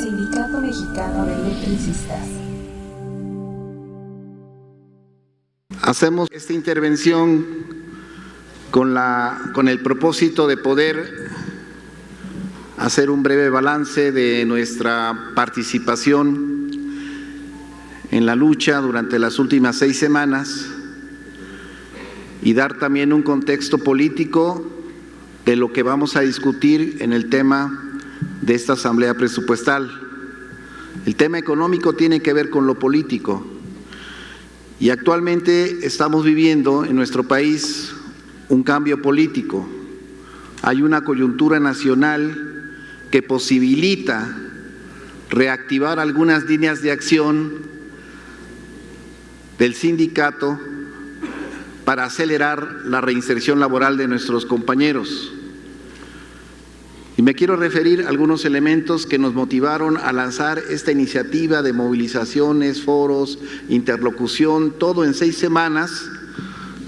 Sindicato Mexicano de Electricistas. Hacemos esta intervención con el propósito de poder hacer un breve balance de nuestra participación en la lucha durante las últimas 6 semanas y dar también un contexto político de lo que vamos a discutir en el tema de esta asamblea presupuestal. El tema económico tiene que ver con lo político y actualmente estamos viviendo en nuestro país un cambio político. Hay una coyuntura nacional que posibilita reactivar algunas líneas de acción del sindicato para acelerar la reinserción laboral de nuestros compañeros. Y me quiero referir a algunos elementos que nos motivaron a lanzar esta iniciativa de movilizaciones, foros, interlocución, todo en 6 semanas,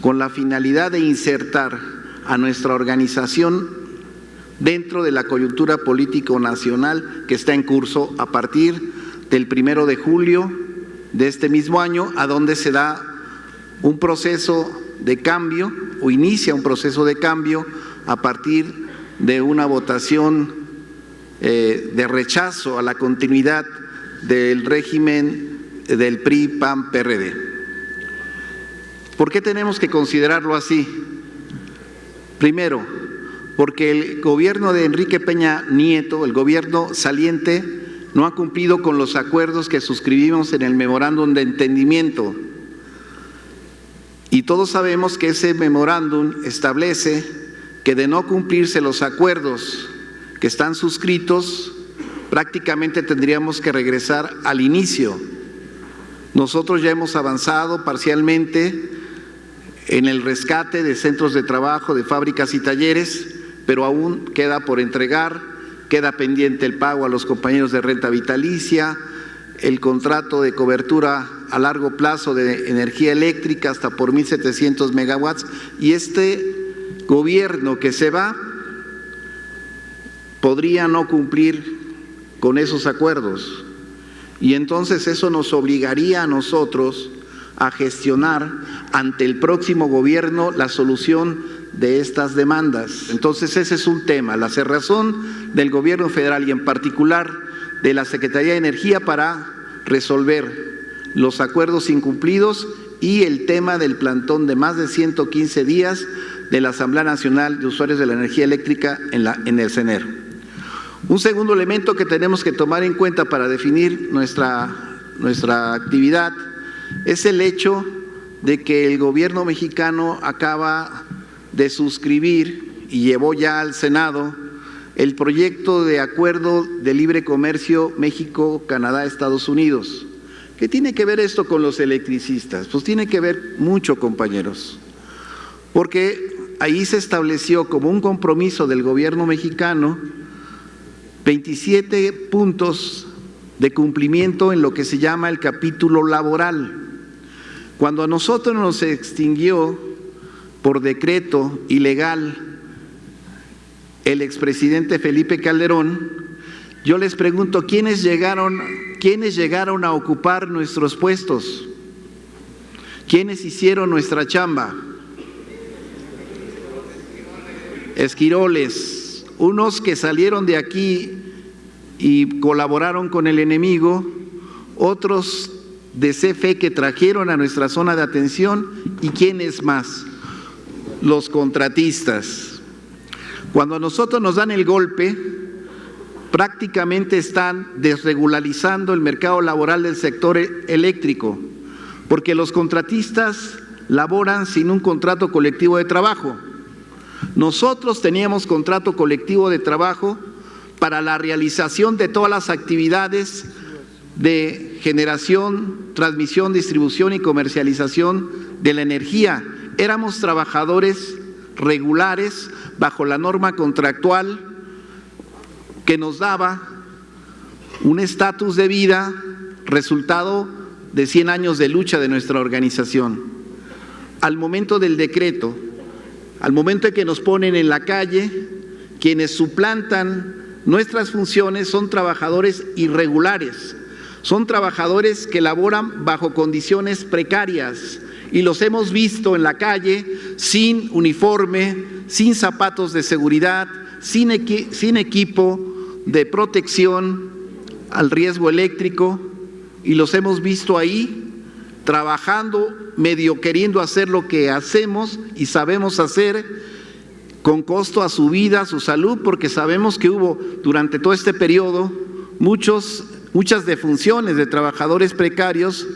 con la finalidad de insertar a nuestra organización dentro de la coyuntura político nacional que está en curso a partir del 1 de julio de este mismo año, a donde se da un proceso de cambio o inicia un proceso de cambio a partir de una votación de rechazo a la continuidad del régimen del PRI, PAN, PRD. ¿Por qué tenemos que considerarlo así? Primero, porque el gobierno de Enrique Peña Nieto, el gobierno saliente, no ha cumplido con los acuerdos que suscribimos en el memorándum de entendimiento. Y todos sabemos que ese memorándum establece que de no cumplirse los acuerdos que están suscritos, prácticamente tendríamos que regresar al inicio. Nosotros ya hemos avanzado parcialmente en el rescate de centros de trabajo, de fábricas y talleres, pero aún queda por entregar, queda pendiente el pago a los compañeros de renta vitalicia, el contrato de cobertura a largo plazo de energía eléctrica hasta por 1.700 megawatts, y este gobierno que se va podría no cumplir con esos acuerdos, y entonces eso nos obligaría a nosotros a gestionar ante el próximo gobierno la solución de estas demandas. Entonces ese es un tema, la cerrazón del gobierno federal y en particular de la Secretaría de Energía para resolver los acuerdos incumplidos y el tema del plantón de más de 115 días de la Asamblea Nacional de Usuarios de la Energía Eléctrica en el CENER. Un segundo elemento que tenemos que tomar en cuenta para definir nuestra actividad es el hecho de que el gobierno mexicano acaba de suscribir y llevó ya al Senado el proyecto de acuerdo de libre comercio México, Canadá, Estados Unidos. ¿Qué tiene que ver esto con los electricistas? Pues tiene que ver mucho, compañeros, porque ahí se estableció como un compromiso del gobierno mexicano 27 puntos de cumplimiento en lo que se llama el capítulo laboral. Cuando a nosotros nos extinguió por decreto ilegal el expresidente Felipe Calderón, yo les pregunto, ¿quiénes llegaron a ocupar nuestros puestos? ¿Quiénes hicieron nuestra chamba? Esquiroles, unos que salieron de aquí y colaboraron con el enemigo, otros de CFE que trajeron a nuestra zona de atención, y ¿quiénes más? Los contratistas. Cuando a nosotros nos dan el golpe, prácticamente están desregularizando el mercado laboral del sector eléctrico, porque los contratistas laboran sin un contrato colectivo de trabajo. Nosotros teníamos contrato colectivo de trabajo para la realización de todas las actividades de generación, transmisión, distribución y comercialización de la energía. Éramos trabajadores regulares bajo la norma contractual que nos daba un estatus de vida resultado de 100 años de lucha de nuestra organización. Al momento del decreto, al momento en que nos ponen en la calle, quienes suplantan nuestras funciones son trabajadores irregulares, son trabajadores que laboran bajo condiciones precarias y los hemos visto en la calle sin uniforme, sin zapatos de seguridad, sin equipo de protección al riesgo eléctrico, y los hemos visto ahí trabajando, medio queriendo hacer lo que hacemos y sabemos hacer, con costo a su vida, a su salud, porque sabemos que hubo durante todo este periodo muchas defunciones de trabajadores precarios,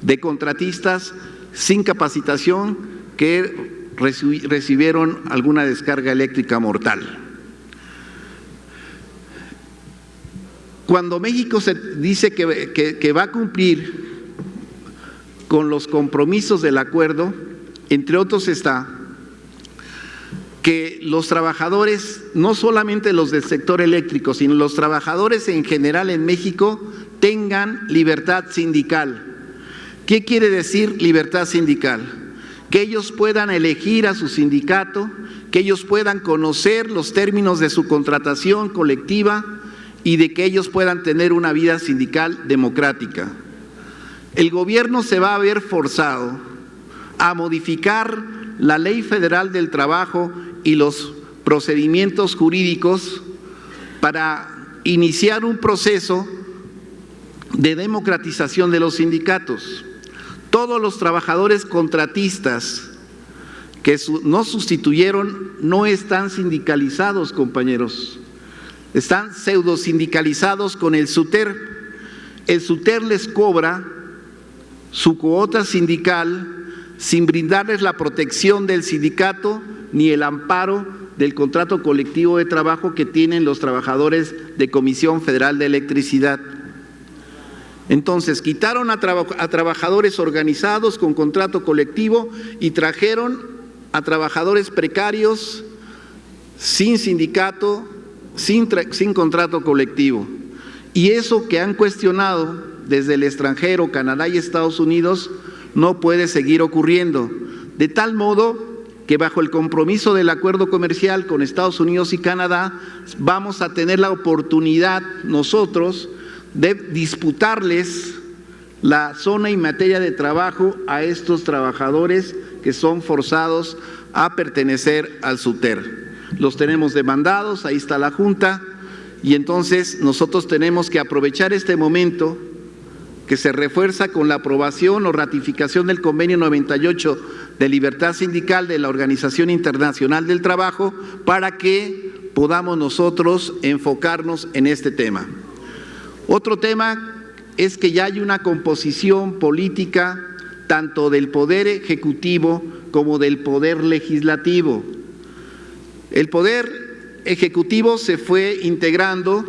de contratistas sin capacitación que recibieron alguna descarga eléctrica mortal. Cuando México se dice que va a cumplir con los compromisos del acuerdo, entre otros está que los trabajadores, no solamente los del sector eléctrico, sino los trabajadores en general en México, tengan libertad sindical. ¿Qué quiere decir libertad sindical? Que ellos puedan elegir a su sindicato, que ellos puedan conocer los términos de su contratación colectiva y de que ellos puedan tener una vida sindical democrática. El gobierno se va a ver forzado a modificar la Ley Federal del Trabajo y los procedimientos jurídicos para iniciar un proceso de democratización de los sindicatos. Todos los trabajadores contratistas que no sustituyeron no están sindicalizados, compañeros. Están pseudo sindicalizados con el SUTER. El SUTER les cobra su cuota sindical sin brindarles la protección del sindicato ni el amparo del contrato colectivo de trabajo que tienen los trabajadores de Comisión Federal de Electricidad. Entonces, quitaron a trabajadores organizados con contrato colectivo y trajeron a trabajadores precarios sin sindicato, sin contrato colectivo. Y eso que han cuestionado desde el extranjero, Canadá y Estados Unidos, no puede seguir ocurriendo. De tal modo que bajo el compromiso del acuerdo comercial con Estados Unidos y Canadá, vamos a tener la oportunidad nosotros de disputarles la zona y materia de trabajo a estos trabajadores que son forzados a pertenecer al SUTER. Los tenemos demandados, ahí está la Junta, y entonces nosotros tenemos que aprovechar este momento que se refuerza con la aprobación o ratificación del Convenio 98 de Libertad Sindical de la Organización Internacional del Trabajo para que podamos nosotros enfocarnos en este tema. Otro tema es que ya hay una composición política tanto del Poder Ejecutivo como del Poder Legislativo. El Poder Ejecutivo se fue integrando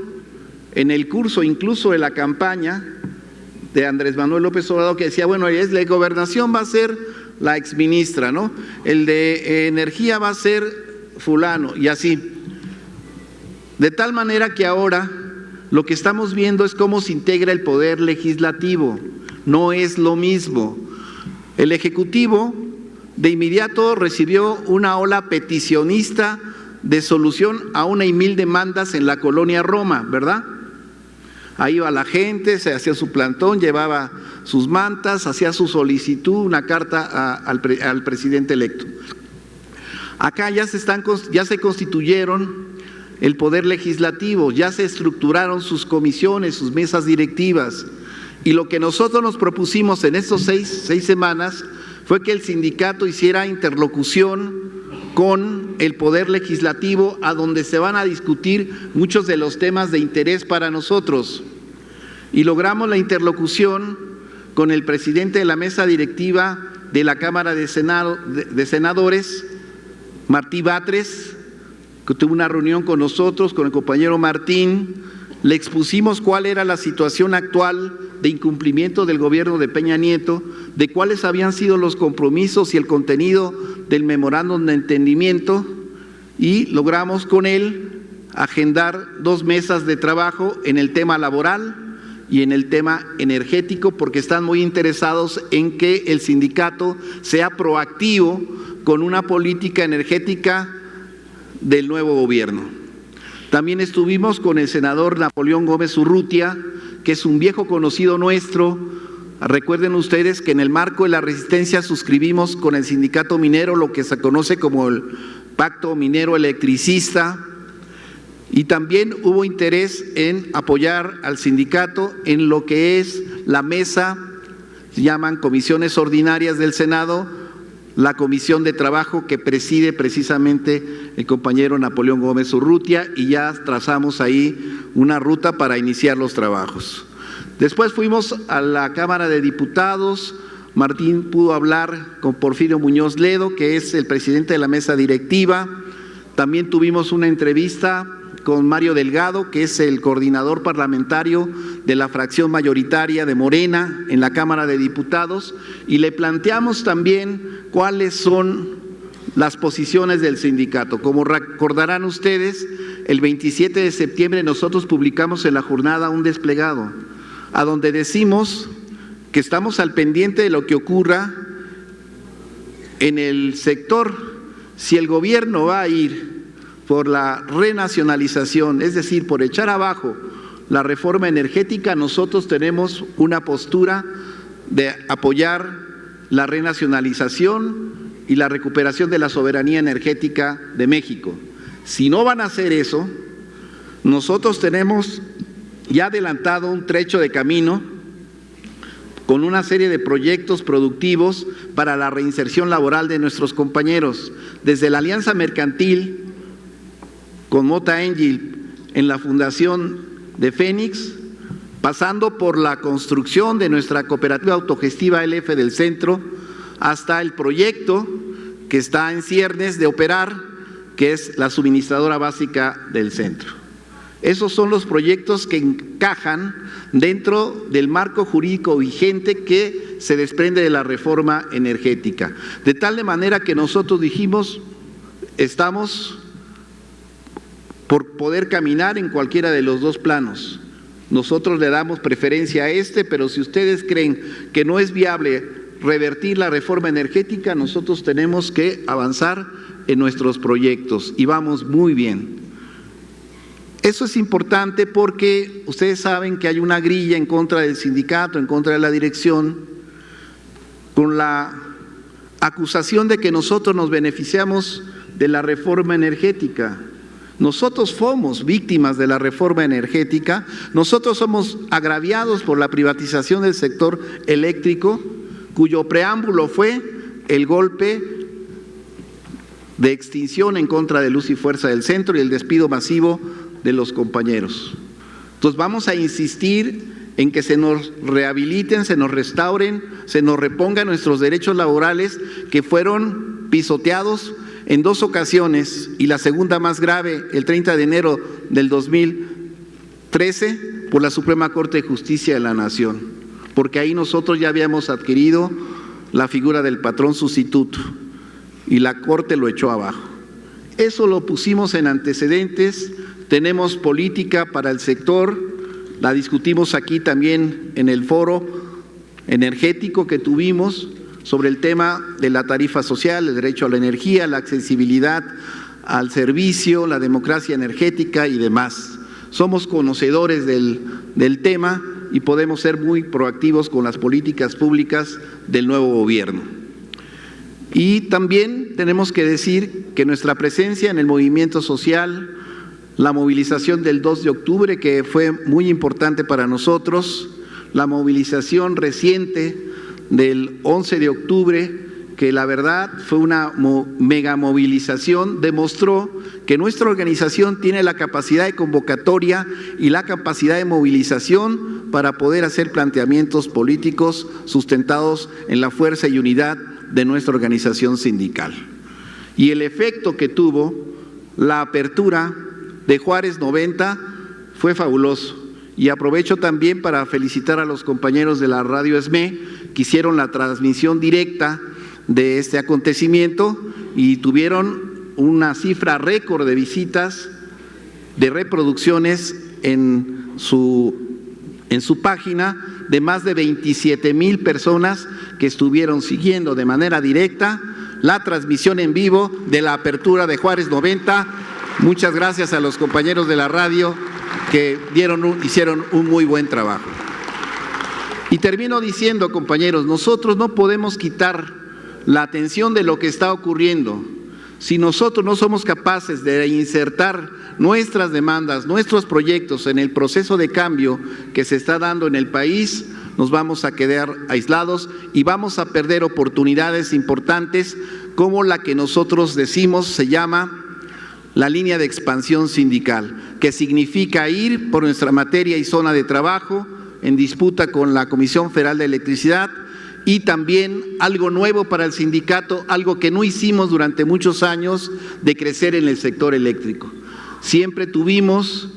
en el curso incluso de la campaña de Andrés Manuel López Obrador, que decía, bueno, la de Gobernación va a ser la exministra, ¿no? El de Energía va a ser fulano, y así. De tal manera que ahora lo que estamos viendo es cómo se integra el Poder Legislativo. No es lo mismo. El Ejecutivo de inmediato recibió una ola peticionista de solución a 1,000 demandas en la colonia Roma, ¿verdad? Ahí iba la gente, se hacía su plantón, llevaba sus mantas, hacía su solicitud, una carta al presidente electo. Acá ya se constituyeron el Poder Legislativo, ya se estructuraron sus comisiones, sus mesas directivas, y lo que nosotros nos propusimos en estos seis semanas fue que el sindicato hiciera interlocución con el Poder Legislativo, a donde se van a discutir muchos de los temas de interés para nosotros. Y logramos la interlocución con el presidente de la mesa directiva de la Cámara de Senadores, Martí Batres, que tuvo una reunión con nosotros, con el compañero Martín. Le expusimos cuál era la situación actual de incumplimiento del gobierno de Peña Nieto, de cuáles habían sido los compromisos y el contenido del memorándum de entendimiento, y logramos con él agendar 2 mesas de trabajo en el tema laboral y en el tema energético, porque están muy interesados en que el sindicato sea proactivo con una política energética del nuevo gobierno. También estuvimos con el senador Napoleón Gómez Urrutia, que es un viejo conocido nuestro. Recuerden ustedes que en el marco de la resistencia suscribimos con el sindicato minero lo que se conoce como el Pacto Minero Electricista, y también hubo interés en apoyar al sindicato en lo que es la mesa, se llaman comisiones ordinarias del Senado, la comisión de trabajo que preside precisamente el compañero Napoleón Gómez Urrutia, y ya trazamos ahí una ruta para iniciar los trabajos. Después fuimos a la Cámara de Diputados. Martín pudo hablar con Porfirio Muñoz Ledo, que es el presidente de la mesa directiva. También tuvimos una entrevista con Mario Delgado, que es el coordinador parlamentario de la fracción mayoritaria de Morena en la Cámara de Diputados, y le planteamos también cuáles son las posiciones del sindicato. Como recordarán ustedes, el 27 de septiembre nosotros publicamos en la jornada un desplegado, a donde decimos que estamos al pendiente de lo que ocurra en el sector. Si el gobierno va a ir por la renacionalización, es decir, por echar abajo la reforma energética, nosotros tenemos una postura de apoyar la renacionalización y la recuperación de la soberanía energética de México. Si no van a hacer eso, nosotros tenemos ya adelantado un trecho de camino con una serie de proyectos productivos para la reinserción laboral de nuestros compañeros, desde la Alianza Mercantil con Mota Engil en la fundación de Fénix, pasando por la construcción de nuestra cooperativa autogestiva LF del Centro, hasta el proyecto que está en ciernes de operar, que es la suministradora básica del centro. Esos son los proyectos que encajan dentro del marco jurídico vigente que se desprende de la reforma energética. De tal manera que nosotros dijimos, estamos por poder caminar en cualquiera de los dos planos. Nosotros le damos preferencia a este, pero si ustedes creen que no es viable revertir la reforma energética, nosotros tenemos que avanzar en nuestros proyectos y vamos muy bien. Eso es importante porque ustedes saben que hay una grilla en contra del sindicato, en contra de la dirección, con la acusación de que nosotros nos beneficiamos de la reforma energética. Nosotros fomos víctimas de la reforma energética, nosotros somos agraviados por la privatización del sector eléctrico, cuyo preámbulo fue el golpe de extinción en contra de Luz y Fuerza del Centro y el despido masivo de los compañeros. Entonces vamos a insistir en que se nos rehabiliten, se nos restauren, se nos repongan nuestros derechos laborales que fueron pisoteados en dos ocasiones, y la segunda más grave el 30 de enero del 2013 por la Suprema Corte de Justicia de la Nación, porque ahí nosotros ya habíamos adquirido la figura del patrón sustituto y la Corte lo echó abajo. Eso lo pusimos en antecedentes. Tenemos política para el sector, la discutimos aquí también en el foro energético que tuvimos sobre el tema de la tarifa social, el derecho a la energía, la accesibilidad al servicio, la democracia energética y demás. Somos conocedores del tema y podemos ser muy proactivos con las políticas públicas del nuevo gobierno. Y también tenemos que decir que nuestra presencia en el movimiento social, la movilización del 2 de octubre, que fue muy importante para nosotros, la movilización reciente del 11 de octubre, que la verdad fue una mega movilización, demostró que nuestra organización tiene la capacidad de convocatoria y la capacidad de movilización para poder hacer planteamientos políticos sustentados en la fuerza y unidad de nuestra organización sindical. Y el efecto que tuvo la apertura de Juárez 90 fue fabuloso. Y aprovecho también para felicitar a los compañeros de la Radio ESME que hicieron la transmisión directa de este acontecimiento y tuvieron una cifra récord de visitas, de reproducciones en su página, de más de 27,000 personas que estuvieron siguiendo de manera directa la transmisión en vivo de la apertura de Juárez 90 Muchas gracias a los compañeros de la radio que hicieron un muy buen trabajo. Y termino diciendo, compañeros, nosotros no podemos quitar la atención de lo que está ocurriendo. Si nosotros no somos capaces de insertar nuestras demandas, nuestros proyectos en el proceso de cambio que se está dando en el país, nos vamos a quedar aislados y vamos a perder oportunidades importantes como la que nosotros decimos se llama la línea de expansión sindical, que significa ir por nuestra materia y zona de trabajo en disputa con la Comisión Federal de Electricidad, y también algo nuevo para el sindicato, algo que no hicimos durante muchos años, de crecer en el sector eléctrico. Siempre tuvimos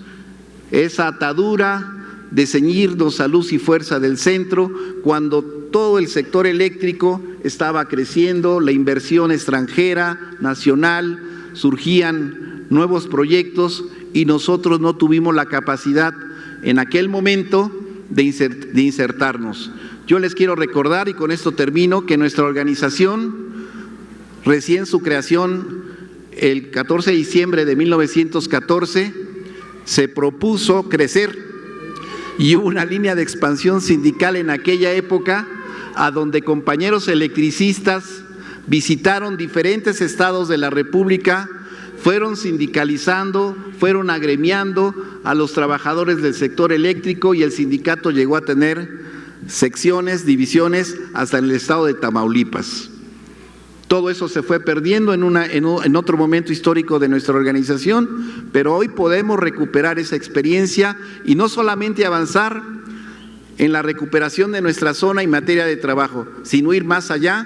esa atadura de ceñirnos a luz y fuerza del centro cuando todo el sector eléctrico estaba creciendo, la inversión extranjera, nacional, surgían nuevos proyectos y nosotros no tuvimos la capacidad en aquel momento de insertarnos. Yo les quiero recordar, y con esto termino, que nuestra organización, recién su creación el 14 de diciembre de 1914, se propuso crecer y hubo una línea de expansión sindical en aquella época a donde compañeros electricistas visitaron diferentes estados de la República, fueron sindicalizando, fueron agremiando a los trabajadores del sector eléctrico y el sindicato llegó a tener secciones, divisiones, hasta en el estado de Tamaulipas. Todo eso se fue perdiendo en otro momento histórico de nuestra organización, pero hoy podemos recuperar esa experiencia y no solamente avanzar en la recuperación de nuestra zona en materia de trabajo, sino ir más allá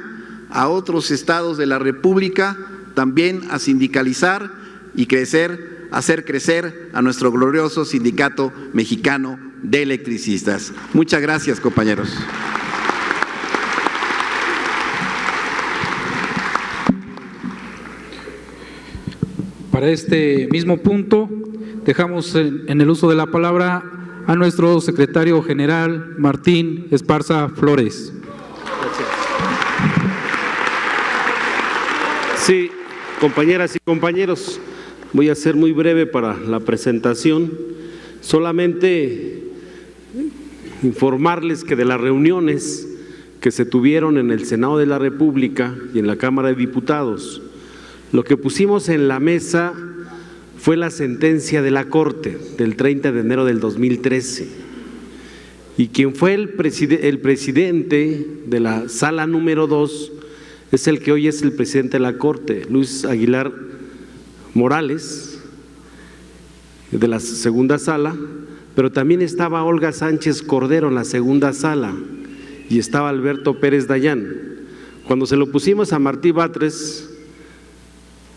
a otros estados de la República, también a sindicalizar y crecer, hacer crecer a nuestro glorioso Sindicato Mexicano de Electricistas. Muchas gracias, compañeros. Para este mismo punto, dejamos en el uso de la palabra a nuestro secretario general, Martín Esparza Flores. Gracias. Sí, compañeras y compañeros, voy a ser muy breve para la presentación. Solamente informarles que de las reuniones que se tuvieron en el Senado de la República y en la Cámara de Diputados, lo que pusimos en la mesa fue la sentencia de la Corte del 30 de enero del 2013. Y quien fue el presidente de la sala número 2 es el que hoy es el presidente de la Corte, Luis Aguilar Morales, de la segunda sala, pero también estaba Olga Sánchez Cordero en la segunda sala y estaba Alberto Pérez Dayán. Cuando se lo pusimos a Martí Batres,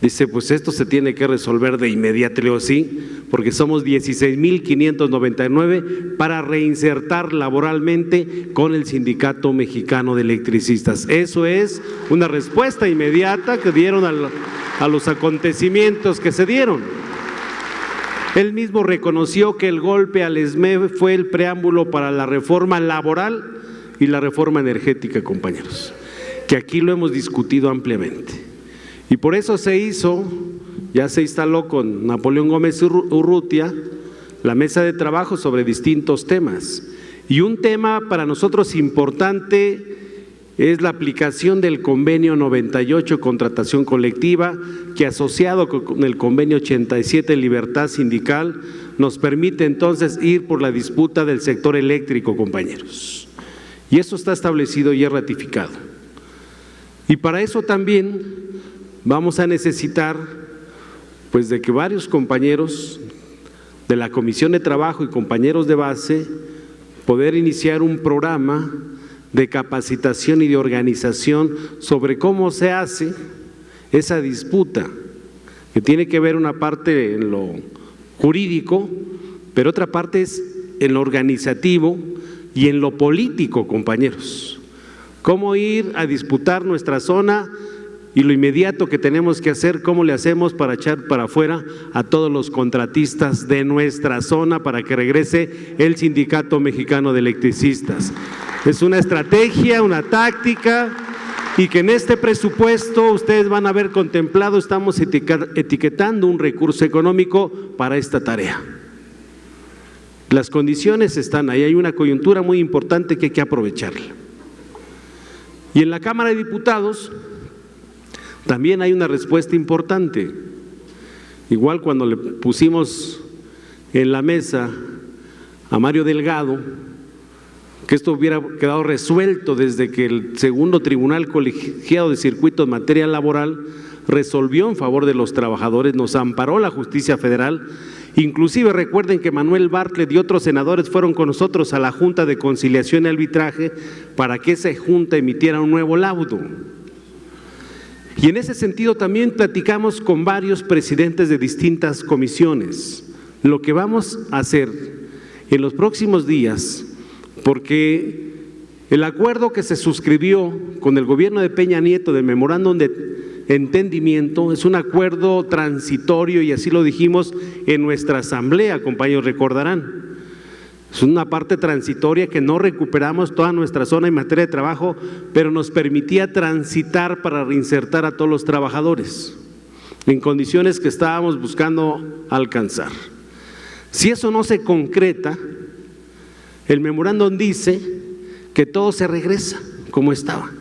dice, pues esto se tiene que resolver de inmediato. Le digo, sí, porque somos 16,599 para reinsertar laboralmente con el Sindicato Mexicano de Electricistas. Eso es una respuesta inmediata que dieron a los acontecimientos que se dieron. Él mismo reconoció que el golpe al SME fue el preámbulo para la reforma laboral y la reforma energética, compañeros, que aquí lo hemos discutido ampliamente. Y por eso se hizo, ya se instaló con Napoleón Gómez Urrutia, la mesa de trabajo sobre distintos temas. Y un tema para nosotros importante es la aplicación del convenio 98, contratación colectiva, que asociado con el convenio 87, libertad sindical, nos permite entonces ir por la disputa del sector eléctrico, compañeros. Y eso está establecido y es ratificado. Y para eso también vamos a necesitar, pues, de que varios compañeros de la Comisión de Trabajo y compañeros de base poder iniciar un programa de capacitación y de organización sobre cómo se hace esa disputa, que tiene que ver una parte en lo jurídico, pero otra parte es en lo organizativo y en lo político, compañeros. Cómo ir a disputar nuestra zona y lo inmediato que tenemos que hacer, cómo le hacemos para echar para afuera a todos los contratistas de nuestra zona para que regrese el Sindicato Mexicano de Electricistas. Es una estrategia, una táctica y que en este presupuesto ustedes van a ver contemplado, estamos etiquetando un recurso económico para esta tarea. Las condiciones están ahí, hay una coyuntura muy importante que hay que aprovecharla. Y en la Cámara de Diputados también hay una respuesta importante. Igual cuando le pusimos en la mesa a Mario Delgado, que esto hubiera quedado resuelto desde que el segundo Tribunal Colegiado de Circuito en materia laboral resolvió en favor de los trabajadores, nos amparó la justicia federal. Inclusive recuerden que Manuel Bartlett y otros senadores fueron con nosotros a la Junta de Conciliación y Arbitraje para que esa junta emitiera un nuevo laudo. Y en ese sentido también platicamos con varios presidentes de distintas comisiones. Lo que vamos a hacer en los próximos días, porque el acuerdo que se suscribió con el gobierno de Peña Nieto del memorándum de entendimiento es un acuerdo transitorio y así lo dijimos en nuestra asamblea, compañeros, recordarán. Es una parte transitoria que no recuperamos toda nuestra zona en materia de trabajo, pero nos permitía transitar para reinsertar a todos los trabajadores en condiciones que estábamos buscando alcanzar. Si eso no se concreta, el memorándum dice que todo se regresa como estaba.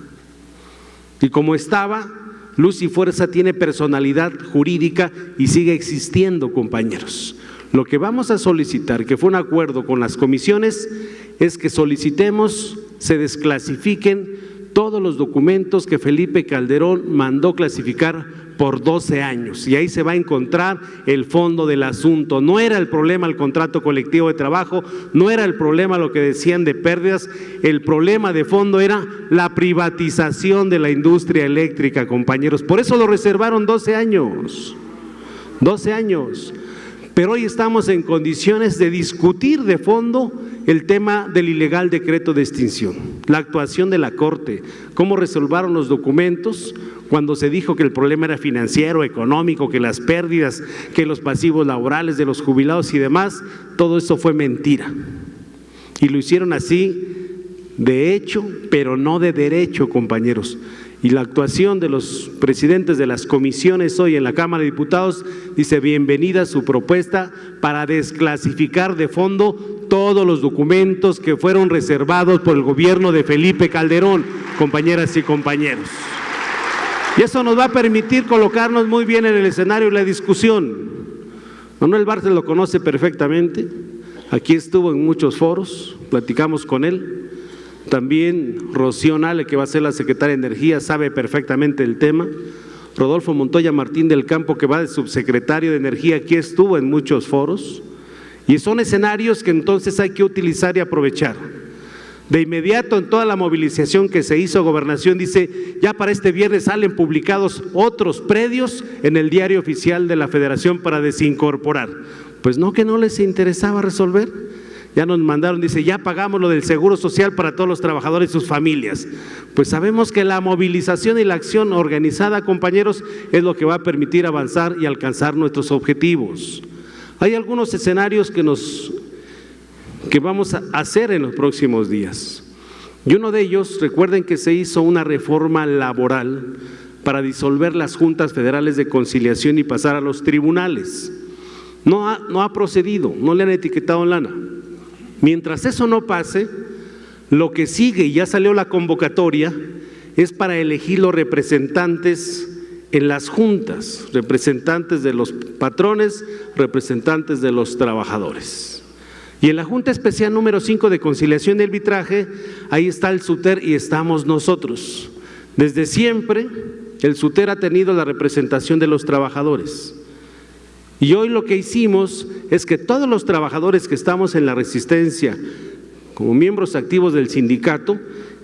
Y como estaba, Luz y Fuerza tiene personalidad jurídica y sigue existiendo, compañeros. Lo que vamos a solicitar, que fue un acuerdo con las comisiones, es que solicitemos se desclasifiquen todos los documentos que Felipe Calderón mandó clasificar por 12 años y ahí se va a encontrar el fondo del asunto. No era el problema el contrato colectivo de trabajo, no era el problema lo que decían de pérdidas, el problema de fondo era la privatización de la industria eléctrica, compañeros. Por eso lo reservaron 12 años, 12 años. Pero hoy estamos en condiciones de discutir de fondo el tema del ilegal decreto de extinción, la actuación de la Corte, cómo resolvieron los documentos cuando se dijo que el problema era financiero, económico, que las pérdidas, que los pasivos laborales de los jubilados y demás, todo eso fue mentira. Y lo hicieron así de hecho, pero no de derecho, compañeros. Y la actuación de los presidentes de las comisiones hoy en la Cámara de Diputados dice bienvenida su propuesta para desclasificar de fondo todos los documentos que fueron reservados por el gobierno de Felipe Calderón, compañeras y compañeros. Y eso nos va a permitir colocarnos muy bien en el escenario de la discusión. Manuel Bartlett lo conoce perfectamente, aquí estuvo en muchos foros, platicamos con él. También Rocío Nale, que va a ser la secretaria de Energía, sabe perfectamente el tema. Rodolfo Montoya Martín del Campo, que va de subsecretario de Energía, aquí estuvo en muchos foros. Y son escenarios que entonces hay que utilizar y aprovechar. De inmediato, en toda la movilización que se hizo, Gobernación dice, ya para este viernes salen publicados otros predios en el diario oficial de la Federación para desincorporar. Pues no, que no les interesaba resolver. Ya nos mandaron, dice, ya pagamos lo del seguro social para todos los trabajadores y sus familias. Pues sabemos que la movilización y la acción organizada, compañeros, es lo que va a permitir avanzar y alcanzar nuestros objetivos. Hay algunos escenarios que vamos a hacer en los próximos días. Y uno de ellos, recuerden que se hizo una reforma laboral para disolver las juntas federales de conciliación y pasar a los tribunales. No ha procedido, no le han etiquetado en lana. Mientras eso no pase, lo que sigue, y ya salió la convocatoria, es para elegir los representantes en las juntas, representantes de los patrones, representantes de los trabajadores. Y en la Junta Especial número 5 de Conciliación y Arbitraje, ahí está el SUTER y estamos nosotros. Desde siempre, el SUTER ha tenido la representación de los trabajadores. Y hoy lo que hicimos es que todos los trabajadores que estamos en la resistencia, como miembros activos del sindicato,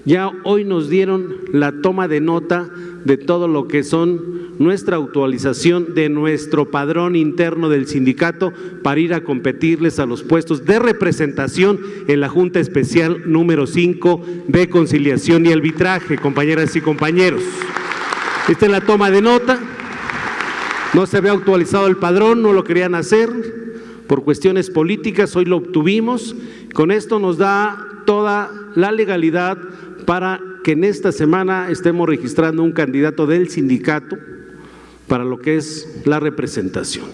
ya hoy nos dieron la toma de nota de todo lo que son nuestra actualización de nuestro padrón interno del sindicato para ir a competirles a los puestos de representación en la Junta Especial número 5 de Conciliación y Arbitraje, compañeras y compañeros. Esta es la toma de nota. No se había actualizado el padrón, no lo querían hacer por cuestiones políticas, hoy lo obtuvimos. Con esto nos da toda la legalidad para que en esta semana estemos registrando un candidato del sindicato para lo que es la representación.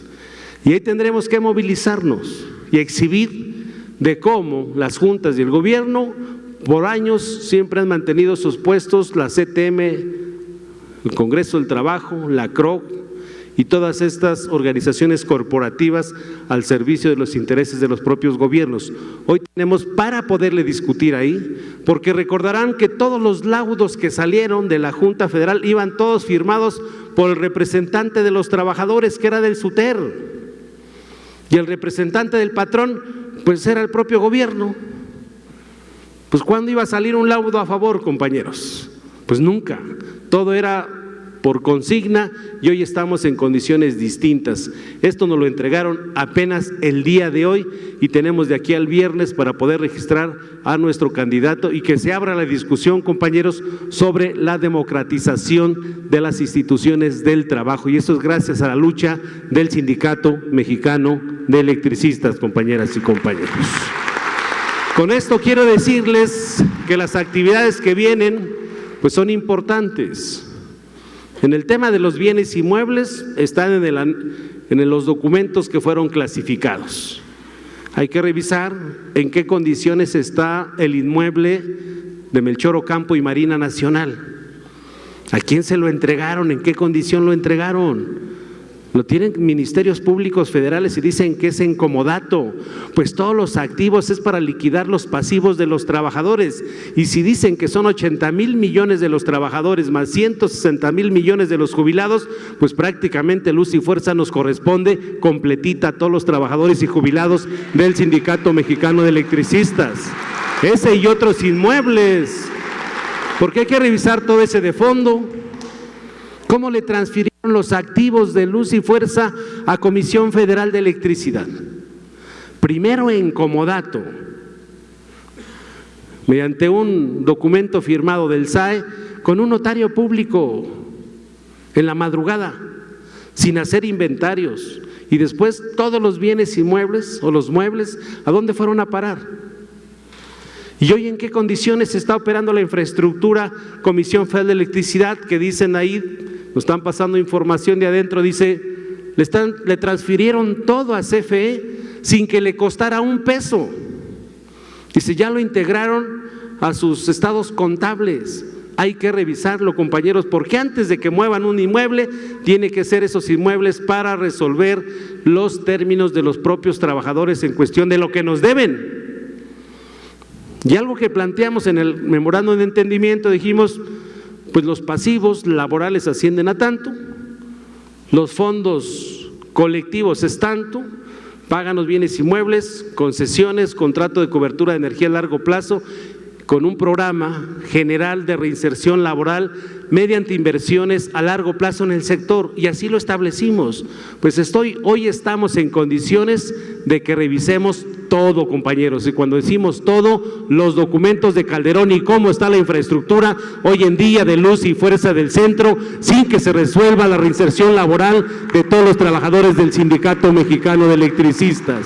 Y ahí tendremos que movilizarnos y exhibir de cómo las juntas y el gobierno por años siempre han mantenido sus puestos, la CTM, el Congreso del Trabajo, la CROC y todas estas organizaciones corporativas al servicio de los intereses de los propios gobiernos. Hoy tenemos para poderle discutir ahí, porque recordarán que todos los laudos que salieron de la Junta Federal iban todos firmados por el representante de los trabajadores, que era del SUTER, y el representante del patrón, pues era el propio gobierno. Pues ¿cuándo iba a salir un laudo a favor, compañeros? Pues nunca, todo era por consigna y hoy estamos en condiciones distintas. Esto nos lo entregaron apenas el día de hoy y tenemos de aquí al viernes para poder registrar a nuestro candidato y que se abra la discusión, compañeros, sobre la democratización de las instituciones del trabajo, y eso es gracias a la lucha del Sindicato Mexicano de Electricistas, compañeras y compañeros. Con esto quiero decirles que las actividades que vienen pues son importantes. En el tema de los bienes inmuebles están en los documentos que fueron clasificados. Hay que revisar en qué condiciones está el inmueble de Melchor Ocampo y Marina Nacional. ¿A quién se lo entregaron? ¿En qué condición lo entregaron? Lo tienen ministerios públicos federales y dicen que es en comodato. Pues todos los activos es para liquidar los pasivos de los trabajadores. Y si dicen que son 80,000 millones de los trabajadores más 160,000 millones de los jubilados, pues prácticamente Luz y Fuerza nos corresponde completita a todos los trabajadores y jubilados del Sindicato Mexicano de Electricistas. Ese y otros inmuebles. Porque hay que revisar todo ese de fondo. ¿Cómo le transfirieron los activos de Luz y Fuerza a Comisión Federal de Electricidad? Primero en comodato, mediante un documento firmado del SAE con un notario público en la madrugada, sin hacer inventarios, y después todos los bienes inmuebles o los muebles, ¿a dónde fueron a parar? ¿Y hoy en qué condiciones está operando la infraestructura Comisión Federal de Electricidad? Que dicen ahí, nos están pasando información de adentro, dice, le transfirieron todo a CFE sin que le costara un peso. Dice, ya lo integraron a sus estados contables. Hay que revisarlo, compañeros, porque antes de que muevan un inmueble, tiene que ser esos inmuebles para resolver los términos de los propios trabajadores en cuestión de lo que nos deben. Y algo que planteamos en el memorándum de entendimiento, dijimos, pues los pasivos laborales ascienden a tanto, los fondos colectivos es tanto, pagan los bienes inmuebles, concesiones, contrato de cobertura de energía a largo plazo, con un programa general de reinserción laboral mediante inversiones a largo plazo en el sector, y así lo establecimos. Pues hoy estamos en condiciones de que revisemos todo, compañeros, y cuando decimos todo, los documentos de Calderón y cómo está la infraestructura hoy en día de Luz y Fuerza del Centro, sin que se resuelva la reinserción laboral de todos los trabajadores del Sindicato Mexicano de Electricistas.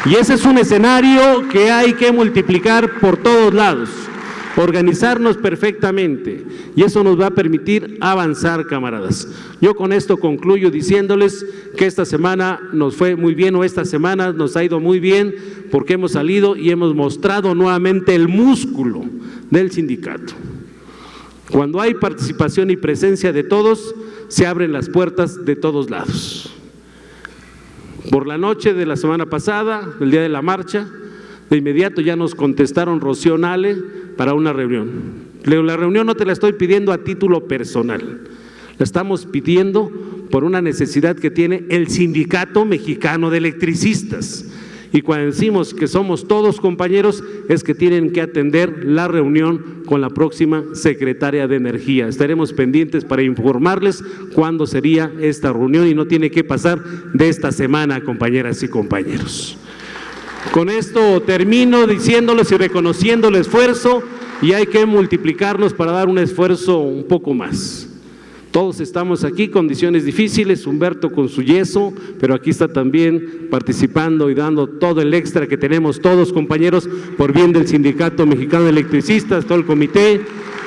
Y ese es un escenario que hay que multiplicar por todos lados, organizarnos perfectamente, y eso nos va a permitir avanzar, camaradas. Yo con esto concluyo diciéndoles que esta semana nos fue muy bien, o esta semana nos ha ido muy bien, porque hemos salido y hemos mostrado nuevamente el músculo del sindicato. Cuando hay participación y presencia de todos, se abren las puertas de todos lados. Por la noche de la semana pasada, el día de la marcha, de inmediato ya nos contestaron Rocío Nale para una reunión. La reunión no te la estoy pidiendo a título personal, la estamos pidiendo por una necesidad que tiene el Sindicato Mexicano de Electricistas. Y cuando decimos que somos todos compañeros, es que tienen que atender la reunión con la próxima secretaria de Energía. Estaremos pendientes para informarles cuándo sería esta reunión, y no tiene que pasar de esta semana, compañeras y compañeros. Con esto termino diciéndoles y reconociendo el esfuerzo, y hay que multiplicarnos para dar un esfuerzo un poco más. Todos estamos aquí, condiciones difíciles, Humberto con su yeso, pero aquí está también participando y dando todo el extra que tenemos todos, compañeros, por bien del Sindicato Mexicano de Electricistas, todo el comité,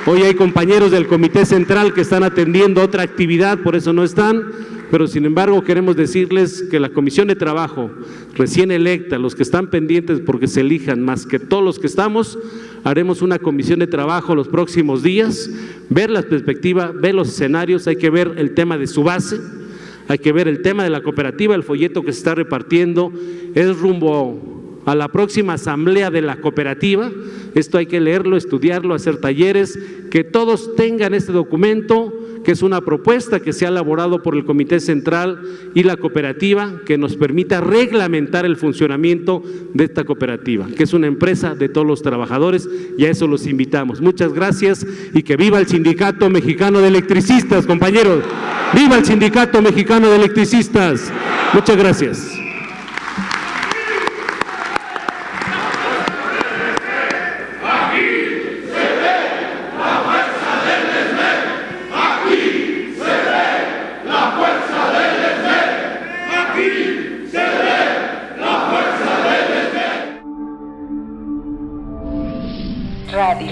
Hoy hay compañeros del Comité Central que están atendiendo otra actividad, por eso no están, pero sin embargo queremos decirles que la Comisión de Trabajo recién electa, los que están pendientes porque se elijan más que todos los que estamos, haremos una comisión de trabajo los próximos días, ver la perspectiva, ver los escenarios, hay que ver el tema de su base, hay que ver el tema de la cooperativa, el folleto que se está repartiendo es rumbo a la próxima asamblea de la cooperativa. Esto hay que leerlo, estudiarlo, hacer talleres, que todos tengan este documento, que es una propuesta que se ha elaborado por el Comité Central y la cooperativa, que nos permita reglamentar el funcionamiento de esta cooperativa, que es una empresa de todos los trabajadores, y a eso los invitamos. Muchas gracias y que viva el Sindicato Mexicano de Electricistas, compañeros. ¡Viva el Sindicato Mexicano de Electricistas! Muchas gracias.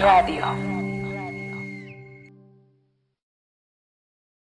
Radio.